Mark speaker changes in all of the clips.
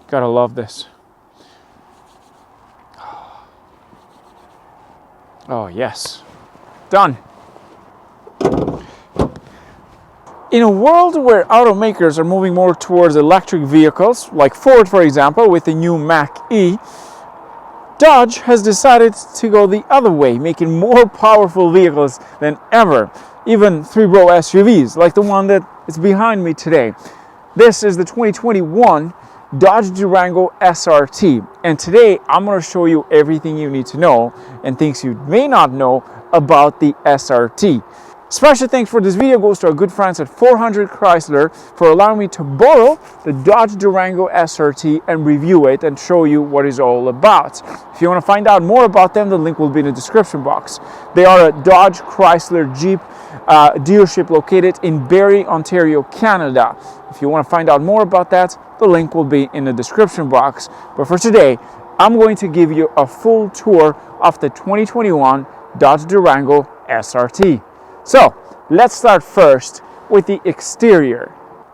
Speaker 1: Gotta love this. Oh yes, done. In a world where automakers are moving more towards electric vehicles, like Ford for example with the new Mach-E, Dodge has decided to go the other way, making more powerful vehicles than ever, even three-row SUVs like the one that is behind me today. This is the 2021 Dodge Durango SRT, and today I'm going to show you everything you need to know and things you may not know about the SRT. Special thanks for this video goes to our good friends at 400 Chrysler for allowing me to borrow the Dodge Durango SRT and review it and show you what it's all about. If you want to find out more about them, the link will be in the description box. They are a Dodge Chrysler Jeep dealership located in Barrie, Ontario, Canada. If you want to find out more about that, the link will be in the description box. But for today, I'm going to give you a full tour of the 2021 Dodge Durango SRT. So let's start first with the exterior.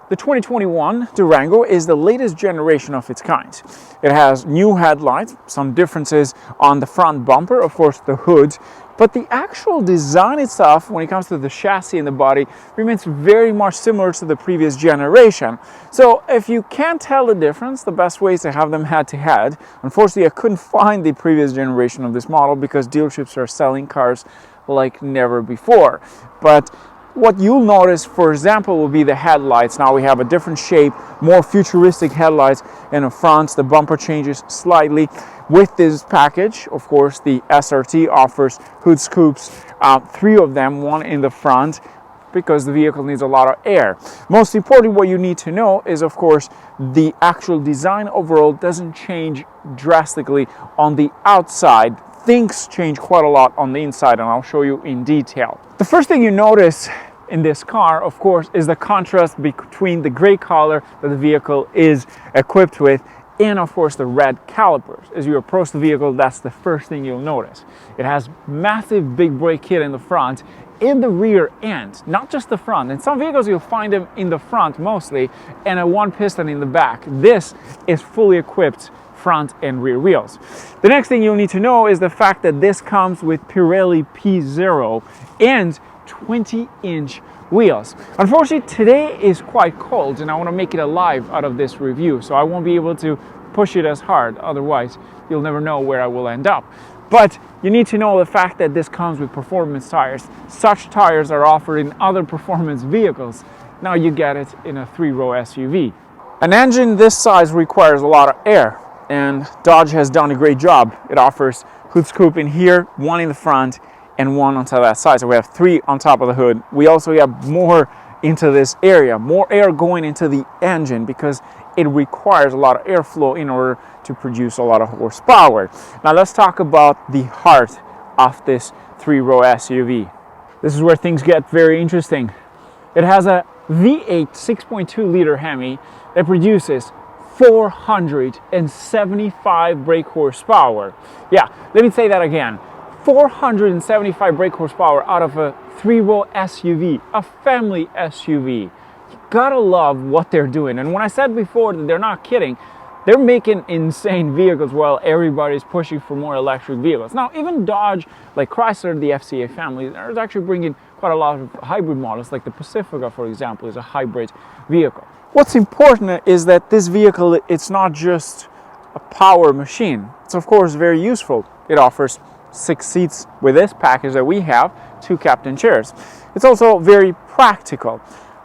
Speaker 1: The 2021 Durango is the latest generation of its kind. It has new headlights, some differences on the front bumper, of course the hood, but the actual design itself, when it comes to the chassis and the body, remains very much similar to the previous generation. So if you can't tell the difference, the best way is to have them head-to-head. Unfortunately, I couldn't find the previous generation of this model because dealerships are selling cars like never before. But what you'll notice, for example, will be the headlights. Now we have a different shape, more futuristic headlights in the front. The bumper changes slightly. With this package, of course, the SRT offers hood scoops, 3 of them, one in the front, because the vehicle needs a lot of air. Most importantly, what you need to know is, of course, the actual design overall doesn't change drastically on the outside. Things change quite a lot on the inside, and I'll show you in detail. The first thing you notice in this car, of course, is the contrast between the gray color that the vehicle is equipped with and, of course, the red calipers. As you approach the vehicle, that's the first thing you'll notice. It has massive big brake kit in the front, in the rear end, not just the front. In some vehicles, you'll find them in the front mostly, and a one piston in the back. This is fully equipped front and rear wheels. The next thing you'll need to know is the fact that this comes with Pirelli P0 and 20-inch wheels. Unfortunately, today is quite cold and I want to make it alive out of this review, so I won't be able to push it as hard. Otherwise, you'll never know where I will end up. But you need to know the fact that this comes with performance tires. Such tires are offered in other performance vehicles. Now you get it in a three-row SUV. An engine this size requires a lot of air, and Dodge has done a great job. It offers hood scoop in here, one in the front, and one on top of that side. So we have 3 on top of the hood. We also have more into this area, more air going into the engine because it requires a lot of airflow in order to produce a lot of horsepower. Now let's talk about the heart of this three-row SUV. This is where things get very interesting. It has a V8 6.2 liter HEMI that produces 475 brake horsepower. Yeah, let me say that again. 475 brake horsepower out of a three-row SUV, a family SUV. You gotta love what they're doing. And when I said before that they're not kidding, they're making insane vehicles while everybody's pushing for more electric vehicles. Now, even Dodge, like Chrysler, the FCA family, is actually bringing quite a lot of hybrid models, like the Pacifica, for example, is a hybrid vehicle. What's important is that this vehicle, it's not just a power machine. It's of course very useful. It offers 6 seats with this package that we have, 2 captain chairs. It's also very practical.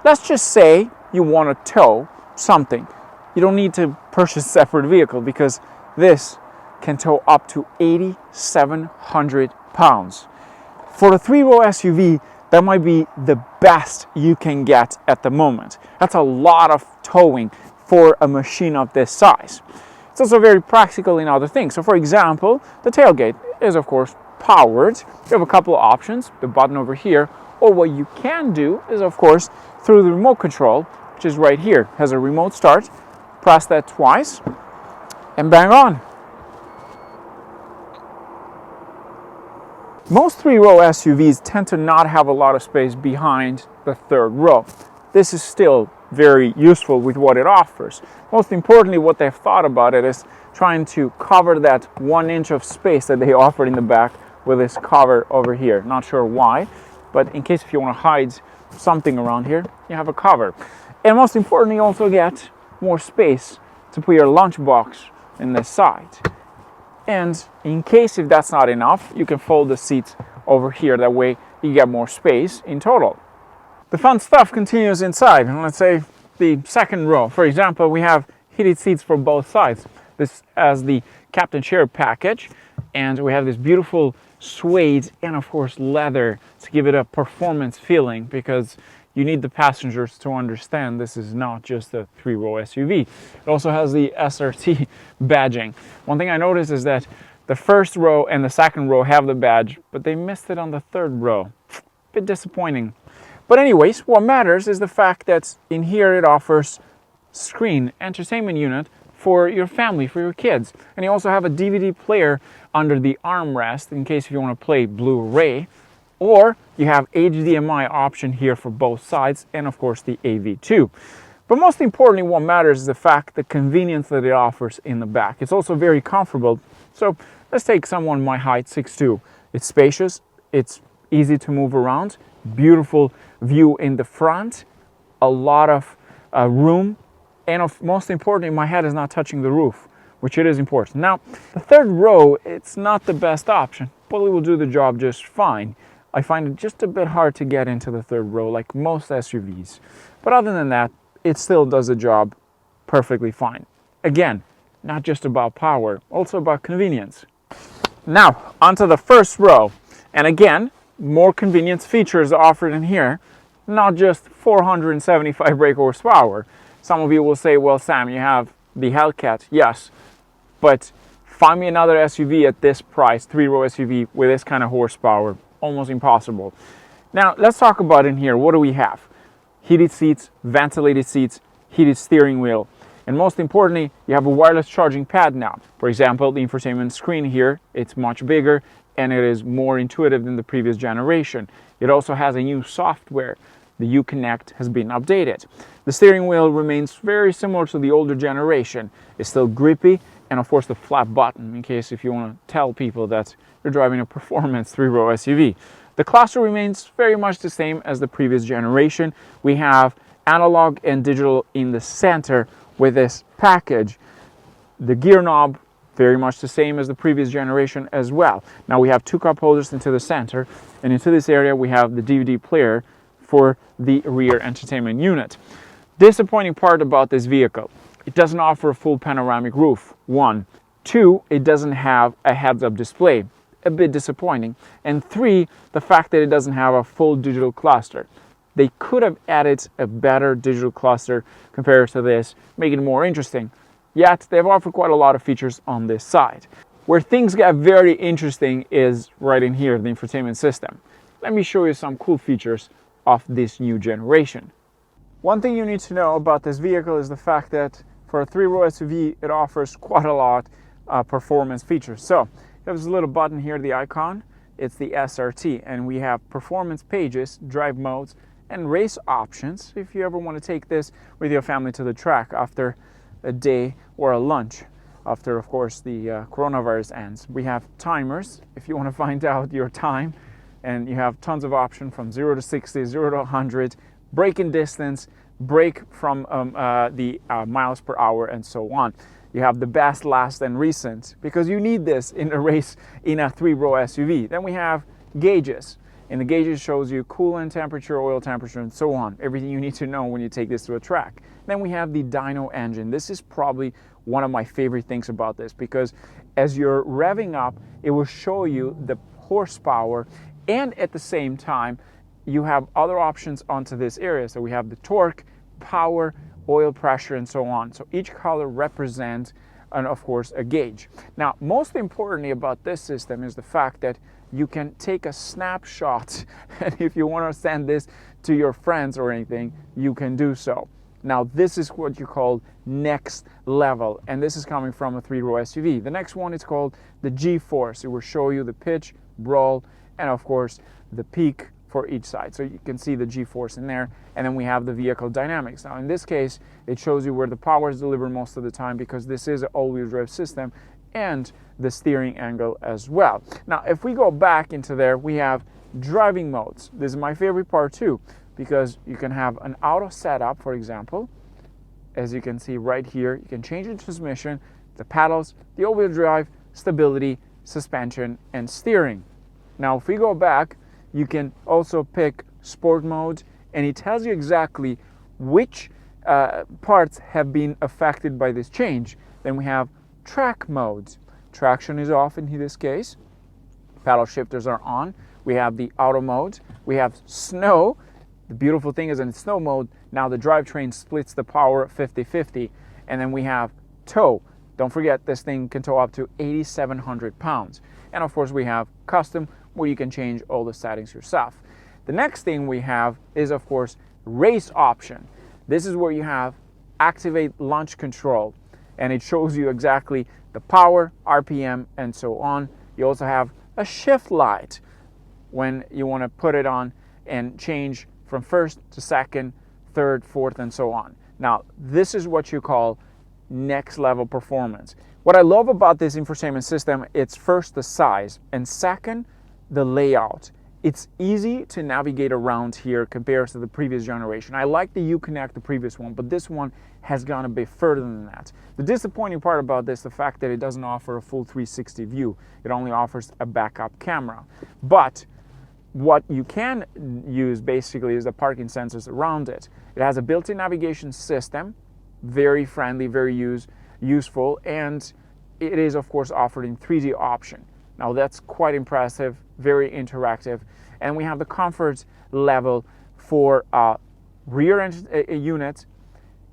Speaker 1: Let's just say you want to tow something. You don't need to purchase a separate vehicle because this can tow up to 8,700 pounds. For the three-row SUV, that might be the best you can get at the moment. That's a lot of towing for a machine of this size. It's also very practical in other things. So for example, the tailgate is of course powered. You have a couple of options, the button over here, or what you can do is of course through the remote control, which is right here. It has a remote start. Press that twice and bang on. Most three-row SUVs tend to not have a lot of space behind the third row. This is still very useful with what it offers. Most importantly, what they've thought about it is trying to cover that 1 inch of space that they offered in the back with this cover over here. Not sure why, but in case if you want to hide something around here, you have a cover. And most importantly, you also get more space to put your lunchbox in this side. And in case if that's not enough, you can fold the seats over here. That way you get more space in total. The fun stuff continues inside. Let's say the second row. For example, we have heated seats for both sides. This as the captain chair package. And we have this beautiful suede and of course leather to give it a performance feeling, because you need the passengers to understand this is not just a 3-row SUV. It also has the SRT badging. One thing I noticed is that the first row and the second row have the badge, but they missed it on the third row. A bit disappointing. But anyways, what matters is the fact that in here it offers screen entertainment unit for your family, for your kids. And you also have a DVD player under the armrest in case if you want to play Blu-ray. Or you have HDMI option here for both sides, and of course the AV2. But most importantly, what matters is the fact, the convenience that it offers in the back. It's also very comfortable. So let's take someone my height, 6'2". It's spacious, it's easy to move around, beautiful view in the front, a lot of room, and most importantly, my head is not touching the roof, which it is important. Now, the third row, it's not the best option, but it will do the job just fine. I find it just a bit hard to get into the third row like most SUVs. But other than that, it still does the job perfectly fine. Again, not just about power, also about convenience. Now, onto the first row. And again, more convenience features are offered in here, not just 475 brake horsepower. Some of you will say, well, Sam, you have the Hellcat. Yes, but find me another SUV at this price, 3-row SUV with this kind of horsepower. Almost impossible. Now, let's talk about in here. What do we have? Heated seats, ventilated seats, heated steering wheel. And most importantly, you have a wireless charging pad now. For example, the infotainment screen here, it's much bigger and it is more intuitive than the previous generation. It also has a new software. The Uconnect has been updated. The steering wheel remains very similar to the older generation. It's still grippy, and of course the flat button in case if you want to tell people that you're driving a performance 3-row SUV. The cluster remains very much the same as the previous generation. We have analog and digital in the center with this package. The gear knob, very much the same as the previous generation as well. Now we have 2 cup holders into the center, and into this area we have the DVD player for the rear entertainment unit. Disappointing part about this vehicle, it doesn't offer a full panoramic roof, 1. 2, it doesn't have a heads-up display, a bit disappointing. And 3, the fact that it doesn't have a full digital cluster. They could have added a better digital cluster compared to this, making it more interesting. Yet, they've offered quite a lot of features on this side. Where things get very interesting is right in here, the infotainment system. Let me show you some cool features of this new generation. One thing you need to know about this vehicle is the fact that for a 3-row SUV, it offers quite a lot of performance features. So, there's a little button here, the icon. It's the SRT, and we have performance pages, drive modes, and race options if you ever want to take this with your family to the track after a day or a lunch, after of course the coronavirus ends. We have timers if you want to find out your time, and you have tons of options from 0 to 60, 0 to 100, braking distance, brake from the miles per hour, and so on. You have the best, last, and recent, because you need this in a race in a 3-row SUV. Then we have gauges, and the gauges shows you coolant temperature, oil temperature, and so on. Everything you need to know when you take this to a track. Then we have the dyno engine. This is probably one of my favorite things about this, because as you're revving up, it will show you the horsepower, and at the same time, you have other options onto this area. So we have the torque, power, oil pressure, and so on. So each color represents, and of course, a gauge. Now, most importantly about this system is the fact that you can take a snapshot, and if you want to send this to your friends or anything, you can do so. Now, this is what you call next level, and this is coming from a 3-row SUV. The next one is called the G-Force. It will show you the pitch, roll, and of course, the peak for each side. So you can see the G-force in there, and then we have the vehicle dynamics. Now in this case, it shows you where the power is delivered most of the time because this is an all-wheel drive system, and the steering angle as well. Now if we go back into there, we have driving modes. This is my favorite part too, because you can have an auto setup, for example. As you can see right here, you can change the transmission, the paddles, the all-wheel drive, stability, suspension, and steering. Now if we go back, you can also pick sport mode, and it tells you exactly which parts have been affected by this change. Then we have track modes. Traction is off in this case. Paddle shifters are on. We have the auto mode. We have snow. The beautiful thing is in snow mode, now the drivetrain splits the power 50-50. And then we have tow. Don't forget, this thing can tow up to 8,700 pounds. And of course we have custom, where you can change all the settings yourself. The next thing we have is, of course, race option. This is where you have activate launch control, and it shows you exactly the power, RPM, and so on. You also have a shift light when you want to put it on and change from first to second, third, fourth, and so on. Now, this is what you call next level performance. What I love about this infotainment system, it's first the size, and second, the layout. It's easy to navigate around here compared to the previous generation. I like the Uconnect, the previous one, but this one has gone a bit further than that. The disappointing part about this, the fact that it doesn't offer a full 360 view. It only offers a backup camera. But what you can use basically is the parking sensors around it. It has a built-in navigation system, very friendly, very useful, and it is of course offered in 3D option. Now that's quite impressive, very interactive. And we have the comfort level for rear unit.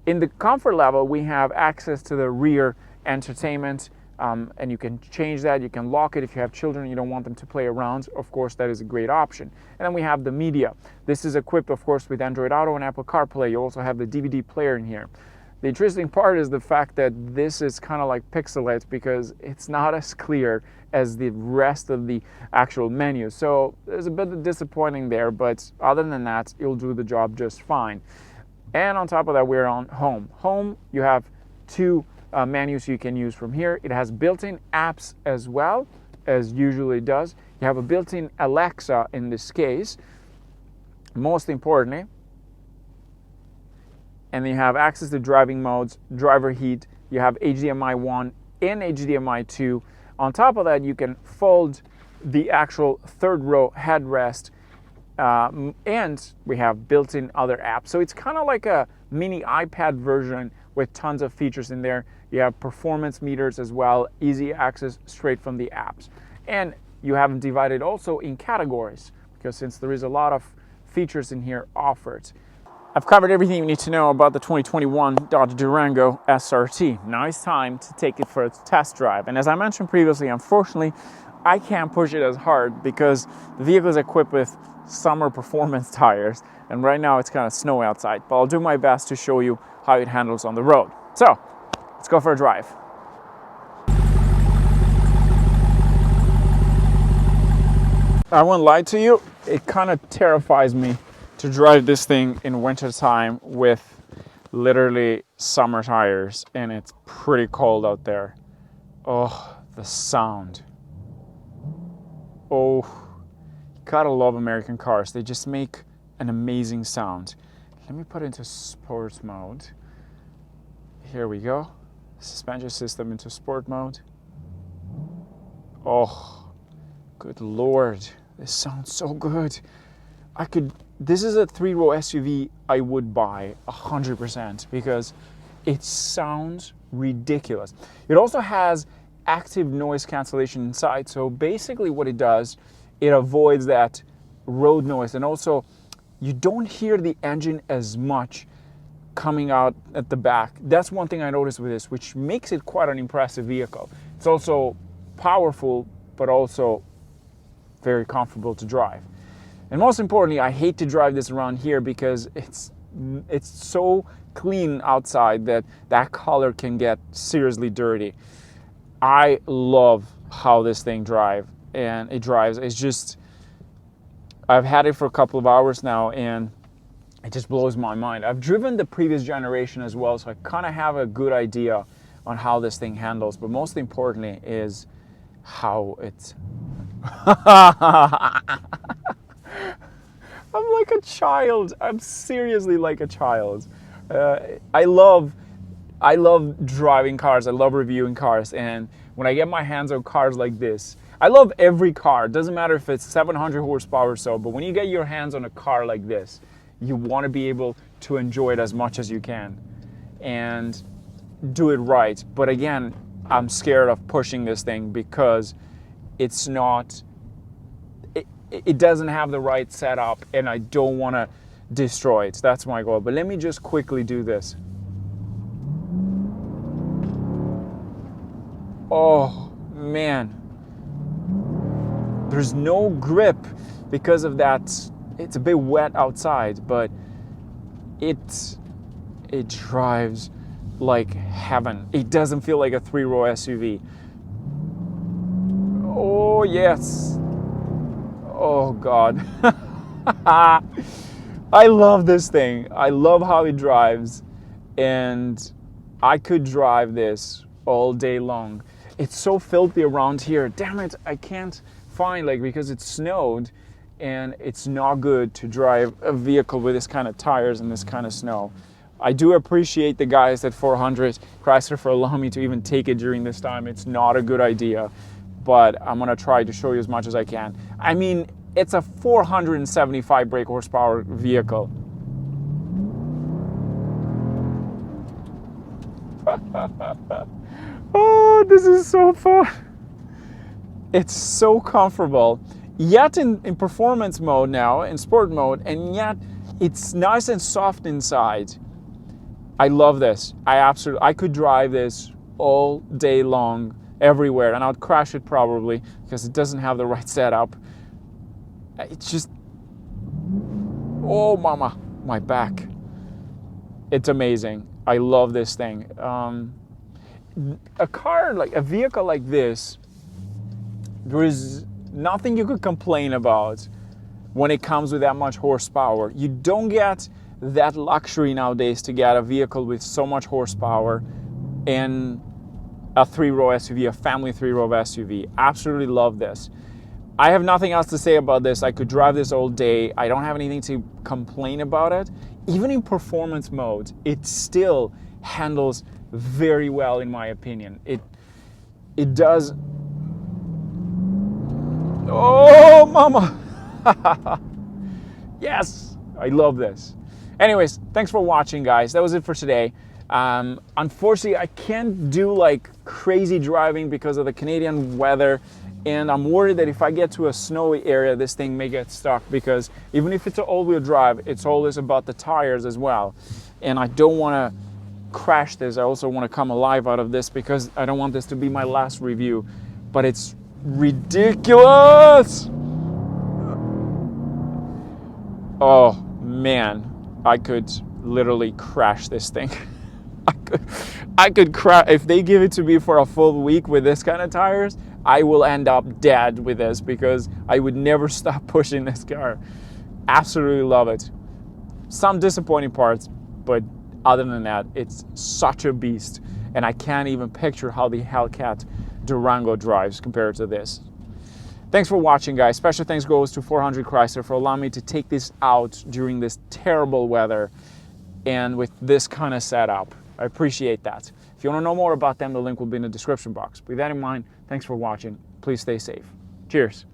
Speaker 1: In the comfort level, we have access to the rear entertainment, and you can change that. You can lock it if you have children, you don't want them to play around. Of course, that is a great option. And then we have the media. This is equipped, of course, with Android Auto and Apple CarPlay. You also have the DVD player in here. The interesting part is the fact that this is kind of like pixelated because it's not as clear as the rest of the actual menu. So there's a bit of disappointing there, but other than that, it'll do the job just fine. And on top of that, we're on Home. Home, you have two menus you can use from here. It has built-in apps as well, as usually does. You have a built-in Alexa in this case, most importantly. And you have access to driving modes, driver heat, you have HDMI 1 and HDMI 2. On top of that, you can fold the actual third row headrest, and we have built-in other apps. So it's kind of like a mini iPad version with tons of features in there. You have performance meters as well, easy access straight from the apps. And you have them divided also in categories, because since there is a lot of features in here offered. I've covered everything you need to know about the 2021 Dodge Durango SRT. Now it's time to take it for a test drive. And as I mentioned previously, unfortunately, I can't push it as hard because the vehicle is equipped with summer performance tires. And right now it's kind of snowy outside, but I'll do my best to show you how it handles on the road. So let's go for a drive. I won't lie to you, it kind of terrifies me to drive this thing in winter time with literally summer tires, and it's pretty cold out there. Oh, the sound. Oh, gotta love American cars. They just make an amazing sound. Let me put it into sports mode. Here we go. Suspension system into sport mode. Oh, good Lord. This sounds so good. This is a 3-row SUV I would buy 100% because it sounds ridiculous. It also has active noise cancellation inside. So basically what it does, it avoids that road noise, and also you don't hear the engine as much coming out at the back. That's one thing I noticed with this, which makes it quite an impressive vehicle. It's also powerful, but also very comfortable to drive. And most importantly, I hate to drive this around here because it's so clean outside that that color can get seriously dirty. I love how this thing drives. It's just I've had it for a couple of hours now, and it just blows my mind. I've driven the previous generation as well, so I kind of have a good idea on how this thing handles, but most importantly is how it's... I'm like a child. I'm seriously like a child. I love driving cars. I love reviewing cars, and when I get my hands on cars like this, I love every car. It doesn't matter if it's 700 horsepower or so, but when you get your hands on a car like this, you want to be able to enjoy it as much as you can and do it right. But again, I'm scared of pushing this thing because it's not, it doesn't have the right setup, and I don't want to destroy it. That's my goal. But let me just quickly do this. Oh man, there's no grip because of that. It's a bit wet outside, but it drives like heaven. It doesn't feel like a three-row SUV. Oh yes. Oh God. I love this thing. I love how it drives, and I could drive this all day long. It's so filthy around here. Damn it, I can't find, like, because it snowed, and it's not good to drive a vehicle with this kind of tires and this kind of snow. I do appreciate the guys at 400 Chrysler for allowing me to even take it during this time. It's not a good idea, but I'm gonna try to show you as much as I can. I mean, it's a 475 brake horsepower vehicle. Oh, this is so fun. It's so comfortable, yet in performance mode now, in sport mode, and yet it's nice and soft inside. I love this. I could drive this all day long, everywhere, and I'd crash it probably because it doesn't have the right setup. It's just, oh mama, my back. It's amazing. I love this thing. A vehicle like this, there is nothing you could complain about when it comes with that much horsepower. You don't get that luxury nowadays to get a vehicle with so much horsepower in a three-row SUV, a family three-row SUV. Absolutely love this. I have nothing else to say about this. I could drive this all day. I don't have anything to complain about it. Even in performance mode, it still handles very well, in my opinion. It does. Oh, mama. Yes, I love this. Anyways, thanks for watching, guys. That was it for today. Unfortunately, I can't do like crazy driving because of the Canadian weather, and I'm worried that if I get to a snowy area, this thing may get stuck, because even if it's an all-wheel drive, it's always about the tires as well, and I don't want to crash this. I also want to come alive out of this because I don't want this to be my last review, but it's ridiculous. Oh man, I could literally crash this thing. I could crash. If they give it to me for a full week with this kind of tires, I will end up dead with this because I would never stop pushing this car. Absolutely love it. Some disappointing parts, but other than that, it's such a beast, and I can't even picture how the Hellcat Durango drives compared to this. Thanks for watching, guys. Special thanks goes to 400 Chrysler for allowing me to take this out during this terrible weather and with this kind of setup. I appreciate that. If you want to know more about them, the link will be in the description box. With that in mind, thanks for watching. Please stay safe. Cheers.